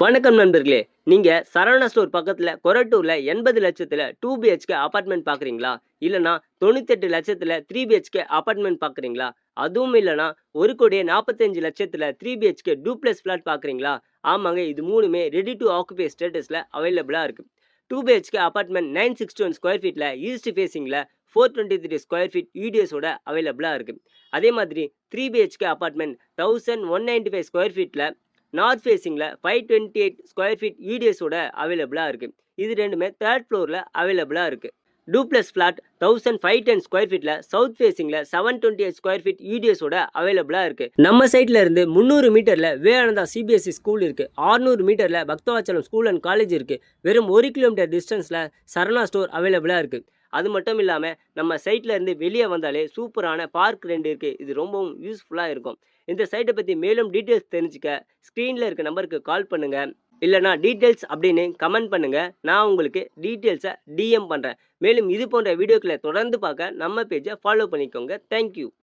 வணக்கம் நண்பர்களே. நீங்க சரவணா ஸ்டோர் பக்கத்துல கொரட்டூர்ல 80 லட்சத்துல 2 பிஹெச்கே அபார்ட்மெண்ட் பார்க்குறீங்களா? இல்லன்னா 98 லட்சத்துல 3 பிஹெச்கே அபார்ட்மெண்ட் பார்க்குறீங்களா? அதுவும் இல்லன்னா 1,45 லட்சத்துல 3 பிஹெச்கே டூப்ளெக்ஸ் ஃபிளாட் பார்க்குறீங்களா? ஆமாங்க, இது 3மே ரெடி டூ ஆக்குபை ஸ்டேட்டஸ்ல அவைலபிளா இருக்கு. 2 பிஹெச்கே அபார்ட்மெண்ட் 961 ஸ்கொயர் ஃபீட்ல ஈஸ்ட் ஃபேசிங்ல 423 ஸ்கொயர் ஃபீட் யூடிஎஸோட அவைலபிளா இருக்கு. அதே மாதிரி 3 பிஹெச்கே அபார்ட்மெண்ட் 1195 ஸ்கொயர் ஃபீட்ல நார்த் ஃபேசிங்கில் 528 ஸ்கொயர் ஃபீட் யூடிஎஸோட அவைலபிளாக இருக்குது. இது ரெண்டுமே தேர்ட் ஃப்ளோரில் அவைலபிளாக இருக்குது. டூப்ளெக்ஸ் ஃப்ளாட் 1510 ஸ்கொயர் ஃபீட்டில் சவுத் ஃபேசிங்கில் 728 ஸ்கொயர் ஃபீட் யூடிஎஸோட அவைலபிளாக இருக்குது. நம்ம சைட்டில் இருந்து 300 மீட்டரில் விவேகானந்தா சிபிஎஸ்சி ஸ்கூல் இருக்குது. 600 மீட்டரில் பக்தவாச்சலம் ஸ்கூல் அண்ட் காலேஜ் இருக்குது. வெறும் 1 கிலோமீட்டர் டிஸ்டன்ஸில் சரணா ஸ்டோர் அவைலபிளாக இருக்குது. அது மட்டும் இல்லாமல் நம்ம சைட்டில் இருந்து வெளியே வந்தாலே சூப்பரான பார்க் 2 இருக்குது. இது ரொம்பவும் யூஸ்ஃபுல்லாக இருக்கும். இந்த சைட்டை பற்றி மேலும் டீட்டெயில்ஸ் தெரிஞ்சுக்க ஸ்க்ரீனில் இருக்க நம்பருக்கு கால் பண்ணுங்கள். இல்லைனா டீட்டெயில்ஸ் அப்படின்னு கமெண்ட் பண்ணுங்கள். நான் உங்களுக்கு டீட்டெயில்ஸை டிஎம் பண்ணுறேன். மேலும் இது போன்ற வீடியோக்களை தொடர்ந்து பார்க்க நம்ம பேஜை ஃபாலோ பண்ணிக்கோங்க. தேங்க்யூ.